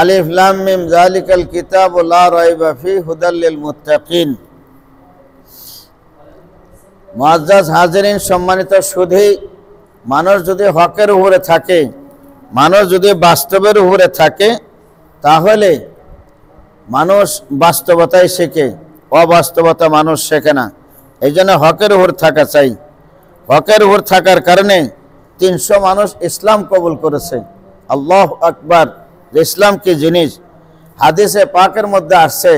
আলিফ লাম মিম যালিকাল কিতাবু লা রাইবা ফিহি হুদাল লিল মুত্তাকিন। মুআজ্জাজ হাজিরিন, সম্মানিত সুধী, মানুষ যদি হকের উপরে থাকে, মানুষ যদি বাস্তবের উপরে থাকে, তাহলে মানুষ বাস্তবতাই শেখে, অবাস্তবতা মানুষ শেখে না। এই জন্য হকের উপর থাকা চাই। হকের উপর থাকার কারণে 300 মানুষ ইসলাম কবুল করেছে। আল্লাহু আকবার! ইসলাম কি জিনিস! হাদিসে পাকের মধ্যে আসছে,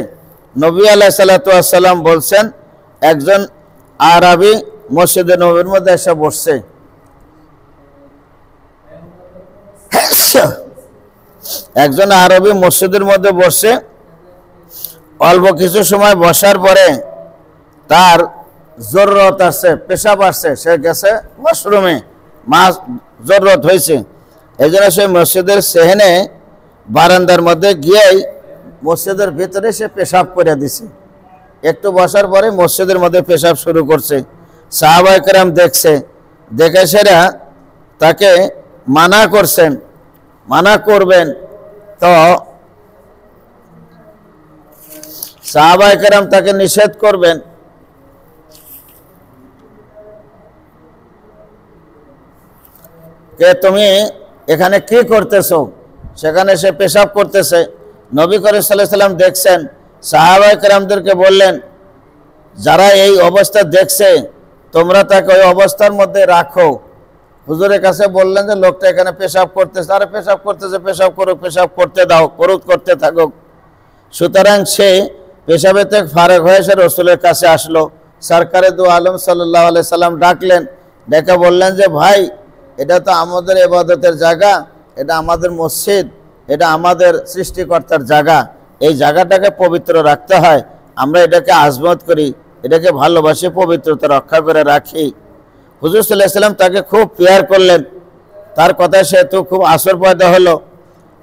নবী আলাইহিস সালাতু ওয়াস সালাম বলছেন, একজন আরবি মসজিদে নববীর মধ্যে এসে বসছে। একজন আরবি মসজিদের মধ্যে বসে, অল্প কিছু সময় বসার পরে তার জরুরত আসছে, পেশাব আসছে, সে গেছে ওয়াশরুমে, জরুরত হয়েছে। এই জন্য সে মসজিদের সেহেনে বারান্দার মধ্যে গিয়েই মসজিদের ভিতরে সে পেশাব করে দিছে। একটু বসার পরে মসজিদের মধ্যে পেশাব শুরু করছে। সাহাবায়ে কেরাম দেখছে, দেখে সেরা তাকে মানা করছেন, মানা করবেন। তো সাহাবায়ে কেরাম তাকে নিষেধ করবেন। কে তুমি এখানে কি করতেছো? সেখানে সে পেশাব করতেছে। নবী করিম সাল্লাল্লাহু আলাইহি সাল্লাম দেখছেন, সাহাবায়ে কেরামদেরকে বললেন, যারা এই অবস্থা দেখছে তোমরা তাকে ওই অবস্থার মধ্যে রাখো। হুজুরের কাছে বললেন যে লোকটা এখানে পেশাব করতেছে, আরে পেশাব করতেছে, পেশাব করুক, পেশাব করতে দাও, করতে থাকুক। সুতরাং সে পেশাবে থেকে ফারেক হয়ে সে রসুলের কাছে আসলো। সরকারে দু আলম সাল্লাল্লাহু আলাইহি সাল্লাম ডাকলেন, ডেকে বললেন যে ভাই, এটা তো আমাদের ইবাদতের জায়গা, এটা আমাদের মসজিদ, এটা আমাদের সৃষ্টিকর্তার জায়গা, এই জায়গাটাকে পবিত্র রাখতে হয়। আমরা এটাকে আজমত করি, এটাকে ভালোবাসি, পবিত্রতা রক্ষা করে রাখি। হুজুর সাল্লাল্লাহু আলাইহি সাল্লাম তাকে খুব প্যার করলেন। তার কথায় সে তো খুব আসর পয়দা হলো।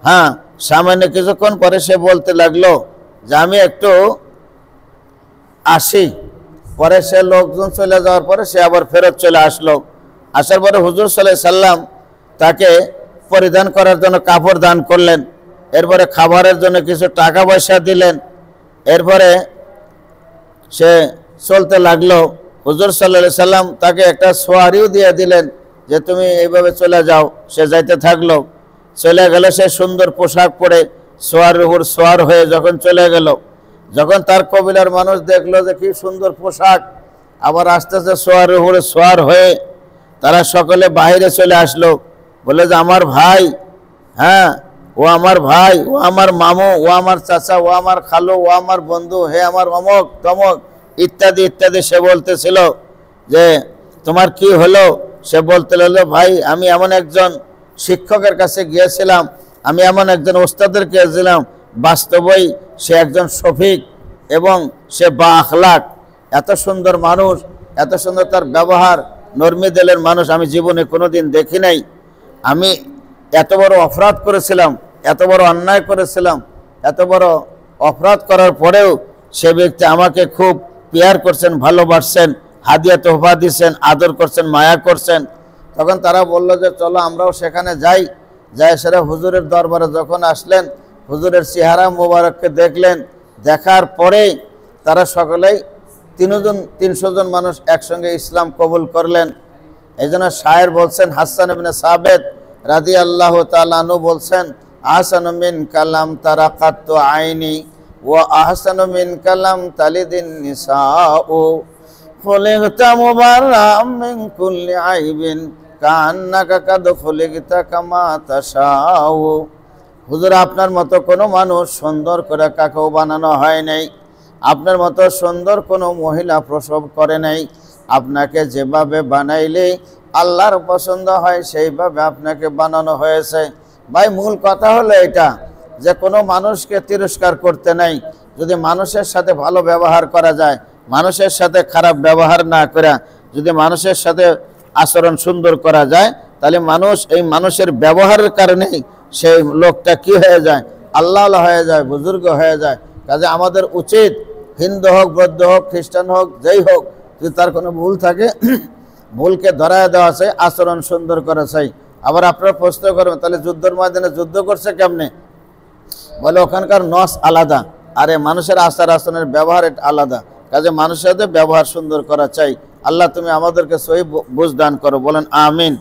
হ্যাঁ, সামান্য কিছুক্ষণ পরে সে বলতে লাগলো যে আমি একটু আসি। পরে সে লোকজন চলে যাওয়ার পরে সে আবার ফেরত চলে আসলো। আসার পরে হুজুর সাল্লাল্লাহু আলাইহি সাল্লাম তাকে পরিধান করার জন্য কাপড় দান করলেন। এরপরে খাবারের জন্য কিছু টাকা পয়সা দিলেন। এরপরে সে চলতে লাগলো। হুজুর সাল্লাল্লাহু আলাইহি সাল্লাম তাকে একটা সোয়ারিও দিয়ে দিলেন যে তুমি এইভাবে চলে যাও। সে যাইতে থাকলো, চলে গেল। সে সুন্দর পোশাক পরে সোয়ারের উপর সোয়ার হয়ে যখন চলে গেল, যখন তার কবিলার মানুষ দেখলো যে কি সুন্দর পোশাক, আবার আস্তে আস্তে সোয়ারের উপরে সোয়ার হয়ে তারা সকলে বাইরে চলে আসলো। বলে যে আমার ভাই, হ্যাঁ ও আমার ভাই, ও আমার মামু, ও আমার চাচা, ও আমার খালু, ও আমার বন্ধু, হে আমার অমক তমক ইত্যাদি ইত্যাদি। সে বলতেছিল যে তোমার কি হলো? সে বলতে লাগলো, ভাই আমি এমন একজন শিক্ষকের কাছে গিয়েছিলাম, আমি এমন একজন ওস্তাদের কাছে গেছিলাম, বাস্তবই সে একজন শফিক এবং সে বা আখলাক, এত সুন্দর মানুষ, এত সুন্দর তার ব্যবহার, নরমি দিলের মানুষ আমি জীবনে কোনোদিন দেখি নাই। আমি এত বড় অপরাধ করেছিলাম, এত বড় অন্যায় করেছিলাম, এত বড় অপরাধ করার পরেও সে ব্যক্তি আমাকে খুব প্যার করছেন, ভালোবাসছেন, হাদিয়া তোহফা দিচ্ছেন, আদর করছেন, মায়া করছেন। তখন তারা বলল যে চলো আমরাও সেখানে যাই। সেরা হুজুরের দরবারে যখন আসলেন, হুজুরের চেহারা মোবারককে দেখলেন। দেখার পরেই তারা সকলেই 300 জন মানুষ একসঙ্গে ইসলাম কবুল করলেন। এই জন্য শায়ের বলছেন, হাসান ইবনে সাবিত রাদিয়াল্লাহু তাআলা আনহু বলছেন, আহসানু মিন কালাম তারাকাতু আইনি ওয়া আহসানু মিন কালাম তালিদিন নিসাউ খুলিকতা মুবাররাম মিন কুল্লি আইবিন কান্নাকা কাদ খুলিকতা কামা তাশাউ। হুজুর, আপনার মতো কোনো মানুষ সুন্দর করে কাকেও বানানো হয় নাই, আপনার মতো সুন্দর কোনো মহিলা প্রসব করে নাই। আপনাকে যেভাবে বানাইলে আল্লাহর পছন্দ হয় সেইভাবে আপনাকে বানানো হয়েছে। ভাই, মূল কথা হলো এটা যে কোনো মানুষকে তিরস্কার করতে নাই। যদি মানুষের সাথে ভালো ব্যবহার করা যায়, মানুষের সাথে খারাপ ব্যবহার না করে যদি মানুষের সাথে আচরণ সুন্দর করা যায়, তাহলে মানুষ এই মানুষের ব্যবহারের কারণেই সেই লোকটা কি হয়ে যায়? আল্লাহ হয়ে যায়, বুজুর্গ হয়ে যায়। কাজে আমাদের উচিত, হিন্দু হোক, বৌদ্ধ হোক, খ্রিস্টান হোক, যেই হোক, যদি তার কোনো ভুল থাকে ভুলকে ধরায় দেওয়া চাই, আচরণ সুন্দর করা চাই। আবার আপনারা প্রশ্ন করবেন, তাহলে যুদ্ধের ময়দানে যুদ্ধ করছে কেমনে? বলে ওখানকার নস আলাদা, আর মানুষের আচার আচরণের ব্যবহার আলাদা, কাজে মানুষের সাথে ব্যবহার সুন্দর করা চাই। আল্লাহ তুমি আমাদেরকে সহি বুঝ দান করো, বলেন আমিন।